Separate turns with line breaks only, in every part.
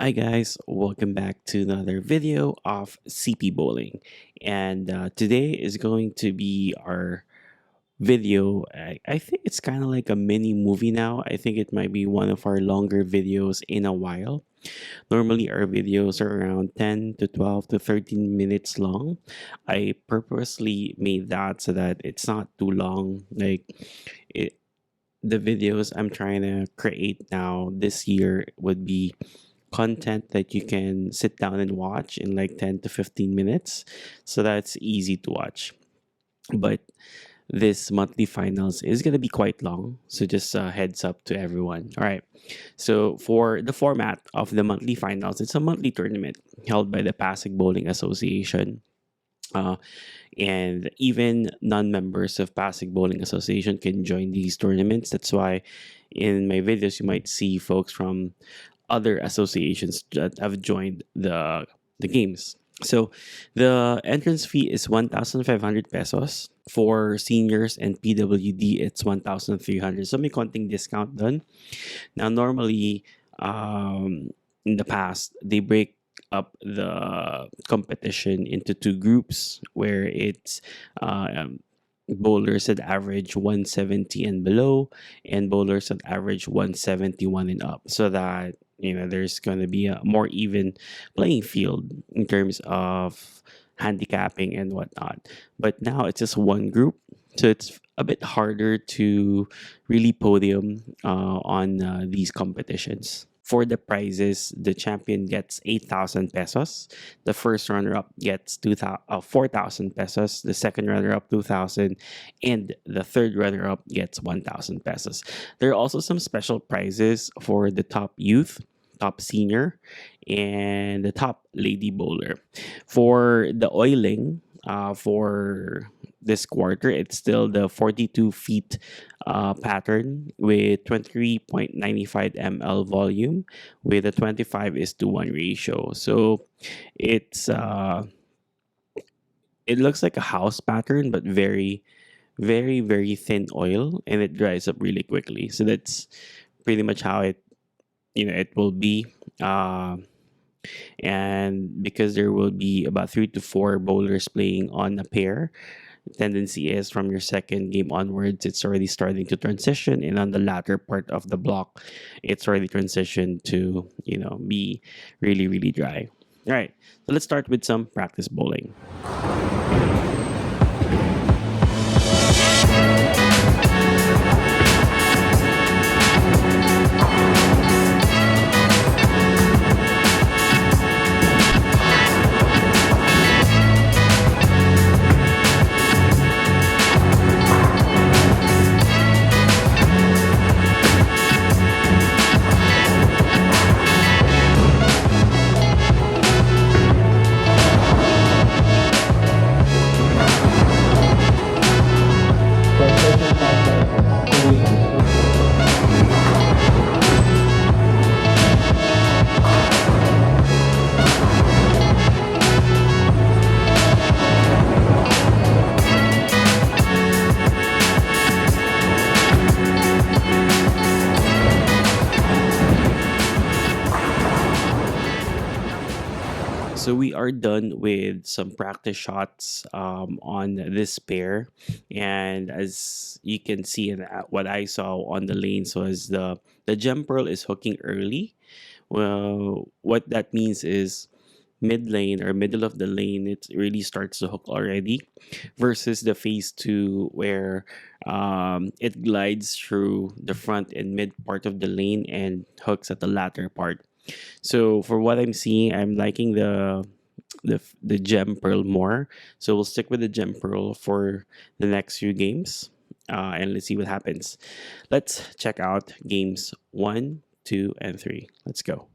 Hi guys, welcome back to another video of CP Bowling. And today is going to be our video. I think it's kind of like a mini movie now. I think it might be one of our longer videos in a while. Normally our videos are around 10 to 12 to 13 minutes long. I purposely made that so that it's not too long. It, the videos I'm trying to create now this year would be content that you can sit down and watch in like 10 to 15 minutes. So that's easy to watch. But this monthly finals is going to be quite long. So just a heads up to everyone. All right. So for the format of the monthly finals, it's a monthly tournament held by the Pasig Bowling Association. Uh, and even non-members of Pasig Bowling Association can join these tournaments. That's why in my videos you might see folks from other associations that have joined the games. So the entrance fee is 1,500 pesos. For seniors and PWD, it's 1,300. So may konting discount done. Now, normally, in the past, they break up the competition into two groups where it's bowlers that average 170 and below and bowlers that average 171 and up, so that there's going to be a more even playing field in terms of handicapping and whatnot. But now it's just one group, so it's a bit harder to really podium on these competitions. For the prizes, the champion gets 8,000 pesos. The first runner-up gets 4,000 pesos. The second runner-up, 2,000. And the third runner-up gets 1,000 pesos. There are also some special prizes for the top youth, top senior, and the top lady bowler. For the oiling, for this quarter, it's still the 42 feet pattern with 23.95 ml volume with a 25:1 ratio. So it's it looks like a house pattern, but very, very, very thin oil, and it dries up really quickly. So that's pretty much how it will be. And because there will be about 3 to 4 bowlers playing on a pair, tendency is from your second game onwards, it's already starting to transition, and on the latter part of the block, it's already transitioned to be really, really dry. All right, so let's start with some practice bowling. So we are done with some practice shots on this pair, and as you can see, and what I saw on the lanes was the gem pearl is hooking early. Well, what that means is mid lane or middle of the lane, it really starts to hook already, versus the phase two where it glides through the front and mid part of the lane and hooks at the latter part. So for what I'm seeing, I'm liking the gem pearl more. So we'll stick with the gem pearl for the next few games, and let's see what happens. Let's check out games 1, 2, and 3. Let's go.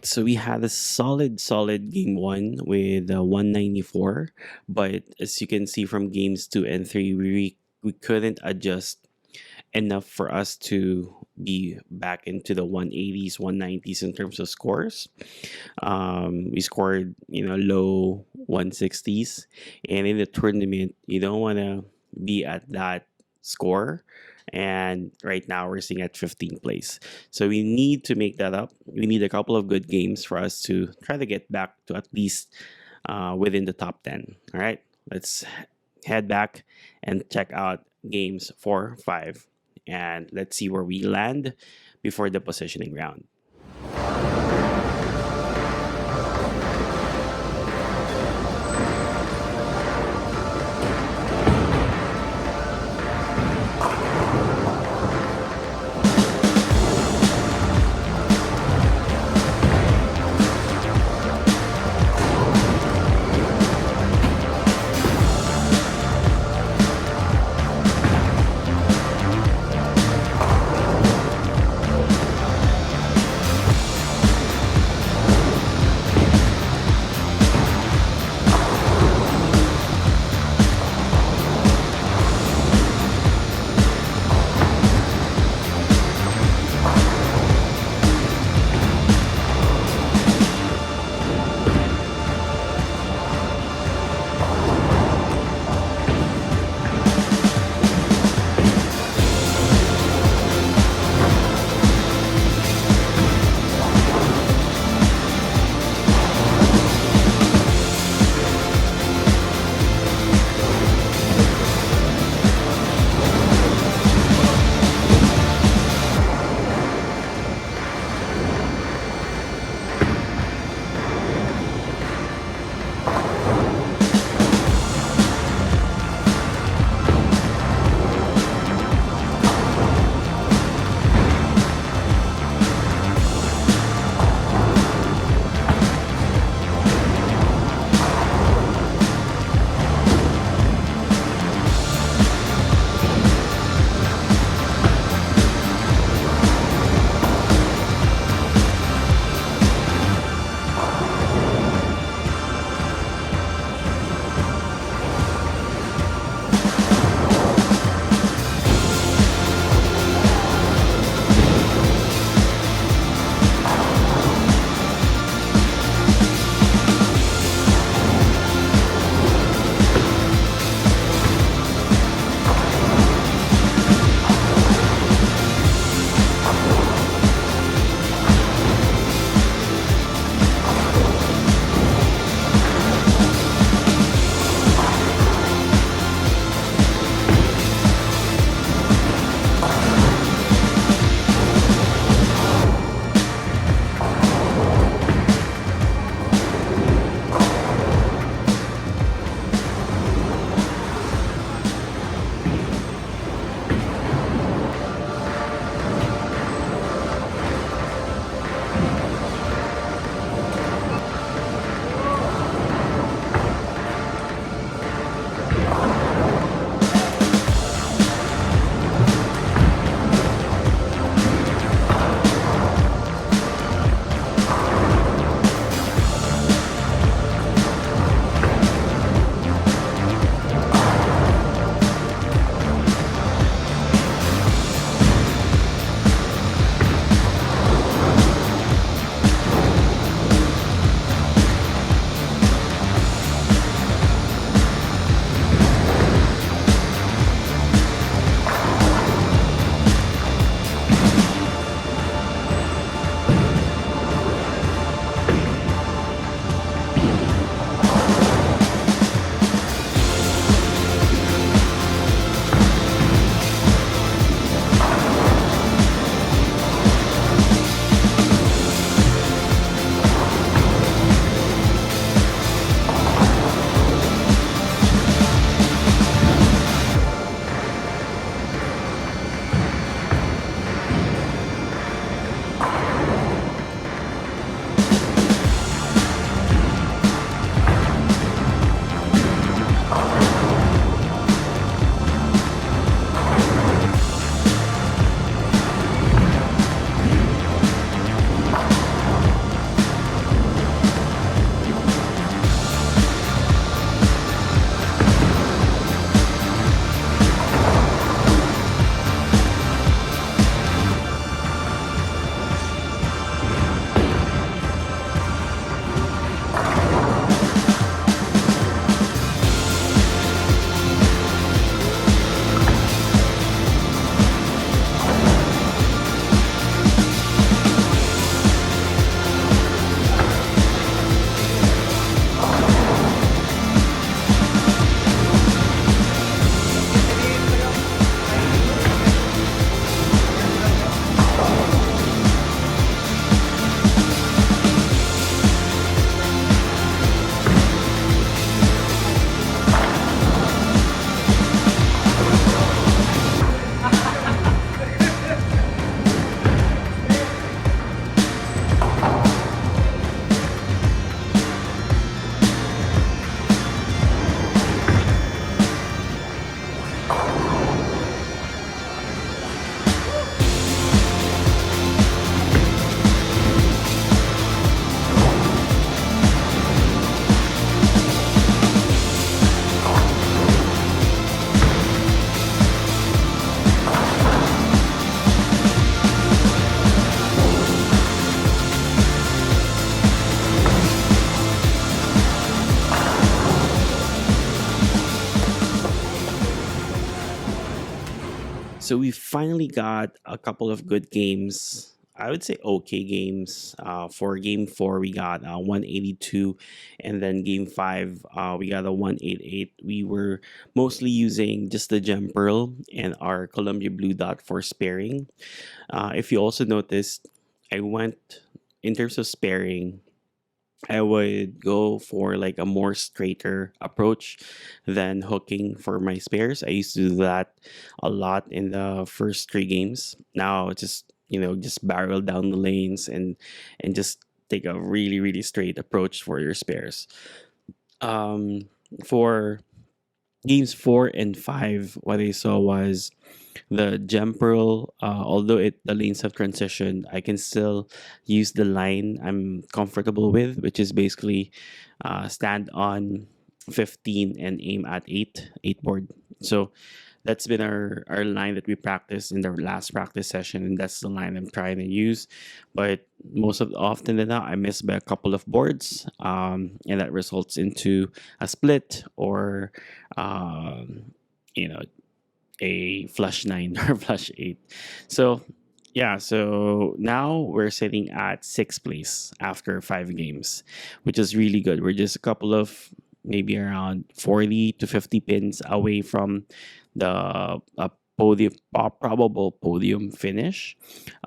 So we had a solid game one with 194, but as you can see from games two and three, we couldn't adjust enough for us to be back into the 180s, 190s in terms of scores. We scored, low 160s, and in the tournament, you don't want to be at that score. And right now we're sitting at 15th place. So we need to make that up. We need a couple of good games for us to try to get back to at least within the top 10. All right, let's head back and check out games 4, 5, and let's see where we land before the positioning round. So we finally got a couple of good games. I would say okay games. For game four, we got 182, and then game five, we got a 188. We were mostly using just the gem pearl and our Columbia blue dot for sparing. If you also noticed, I went in terms of sparing. I would go for like a more straighter approach than hooking for my spares. I used to do that a lot in the first three games. Now it's just just barrel down the lanes and just take a really straight approach for your spares. Um, for games four and five, what I saw was the gem pearl. Although the lanes have transitioned, I can still use the line I'm comfortable with, which is basically stand on 15 and aim at 8 board. So that's been our line that we practiced in the last practice session, and that's the line I'm trying to use. But most of often than not, I miss by a couple of boards, and that results into a split or you know a flush nine or flush eight. So yeah, so now we're sitting at sixth place after five games, which is really good. We're just a couple of maybe around 40 to 50 pins away from the podium, probable podium finish,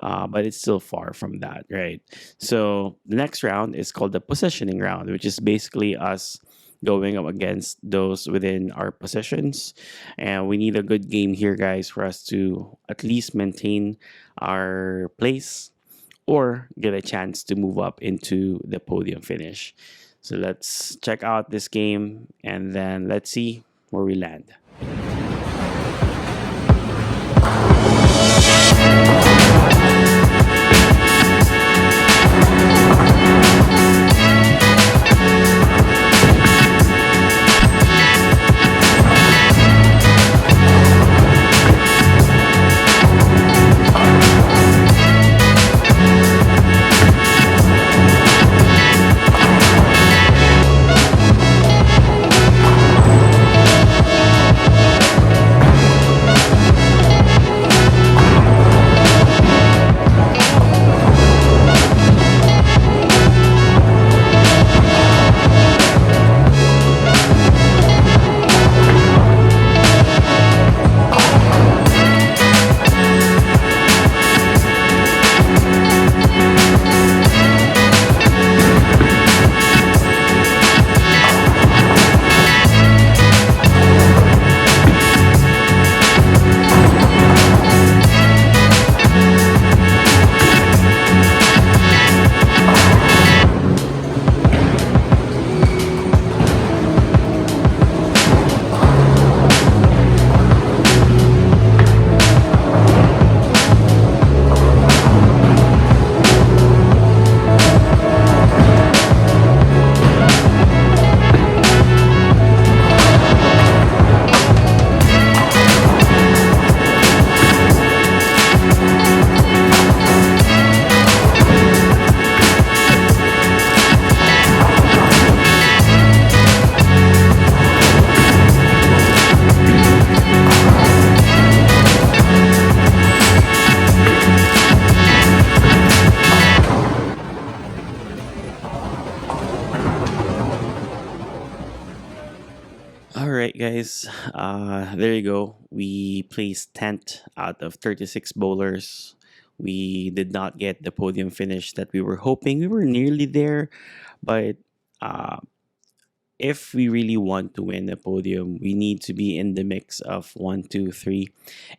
but it's still far from that, right? So the next round is called the positioning round, which is basically us going up against those within our positions. And we need a good game here, guys, for us to at least maintain our place or get a chance to move up into the podium finish. So let's check out this game and then let's see where we land. All right, guys. There you go. We placed 10th out of 36 bowlers. We did not get the podium finish that we were hoping. We were nearly there, but uh, if we really want to win the podium, we need to be in the mix of one, two, three,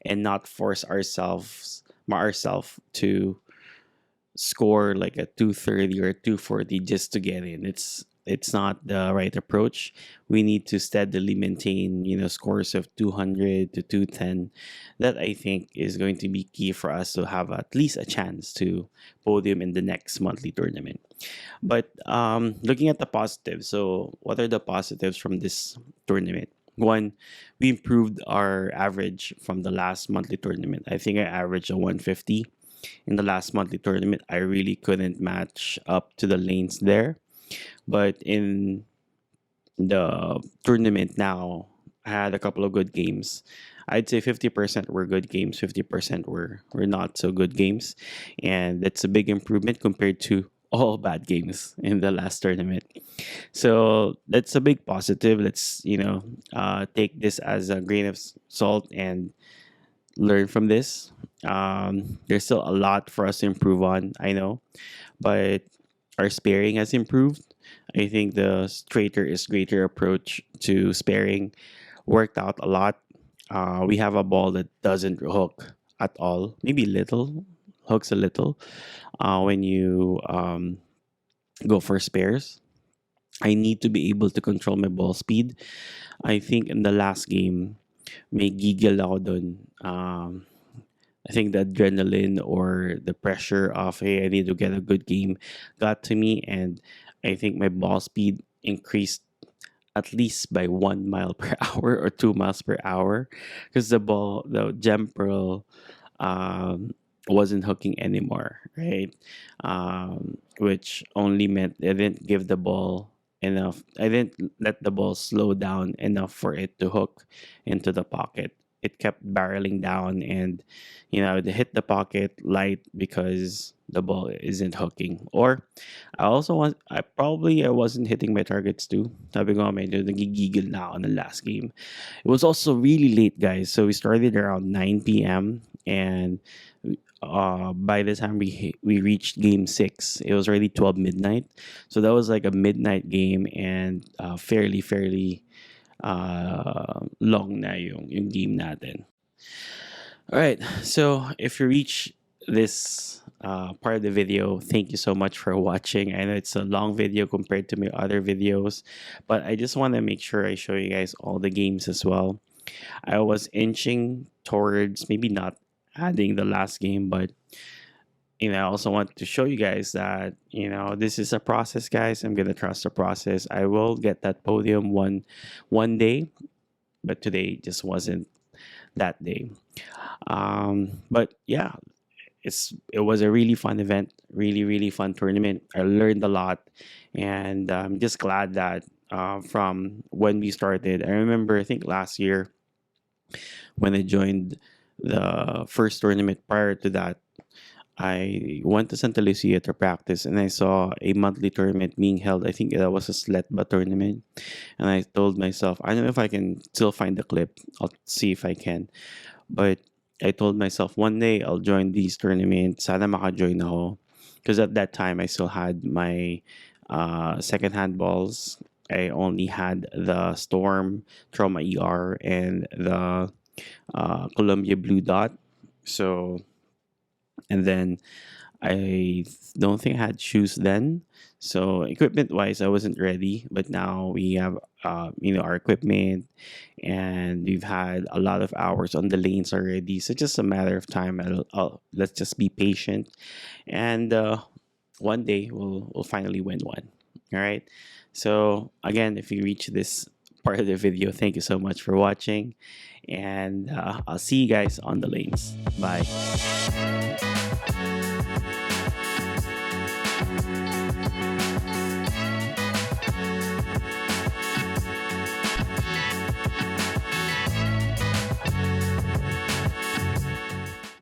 and not force ourselves to score like a 230 or 240 just to get in. It's not the right approach. We need to steadily maintain, scores of 200 to 210. That I think is going to be key for us to have at least a chance to podium in the next monthly tournament. But looking at the positives, so what are the positives from this tournament? One, we improved our average from the last monthly tournament. I think I averaged a 150 in the last monthly tournament. I really couldn't match up to the lanes there. But in the tournament now, I had a couple of good games. I'd say 50% were good games, 50% were not so good games. And that's a big improvement compared to all bad games in the last tournament. So that's a big positive. Let's, take this as a grain of salt and learn from this. There's still a lot for us to improve on, I know, but our sparing has improved. I think the straighter is greater approach to sparing worked out a lot. We have a ball that doesn't hook at all, maybe little, hooks a little when you go for spares. I need to be able to control my ball speed. I think in the last game, may giggle ako dun. I think the adrenaline or the pressure of, hey, I need to get a good game got to me. And I think my ball speed increased at least by 1 mile per hour or 2 miles per hour because the gem pearl wasn't hooking anymore, right? Which only meant I didn't give the ball enough. I didn't let the ball slow down enough for it to hook into the pocket. It kept barreling down, and it hit the pocket light because the ball isn't hooking. Or I wasn't hitting my targets too. Sabi ko, medyo nagigigil na ako ng last game. It was also really late, guys. So we started around 9 p.m. and by the time we reached game 6, it was already 12 midnight. So that was like a midnight game, and fairly long na yung game natin. All right. So if you reach this part of the video, thank you so much for watching. I know it's a long video compared to my other videos, but I just want to make sure I show you guys all the games as well. I was inching towards maybe not adding the last game, but I also want to show you guys that this is a process, guys. I'm gonna trust the process. I will get that podium one day, but today just wasn't that day. But yeah, it was a really fun event, really fun tournament. I learned a lot, and I'm just glad that from when we started. I remember, I think last year when I joined the first tournament. Prior to that, I went to Santa Lucia to practice, and I saw a monthly tournament being held. I think that was a Sletba tournament, and I told myself, I don't know if I can still find the clip. I'll see if I can. But I told myself one day I'll join these tournaments. Sana maka-join ako. Because at that time, I still had my second-hand balls. I only had the Storm Trauma ER and the Columbia Blue Dot. So, and then I don't think I had shoes then. So equipment wise, I wasn't ready. But now we have, our equipment, and we've had a lot of hours on the lanes already. So just a matter of time. Let's just be patient, and one day we'll finally win one. All right. So again, if you reach this part of the video, thank you so much for watching, and I'll see you guys on the lanes. Bye.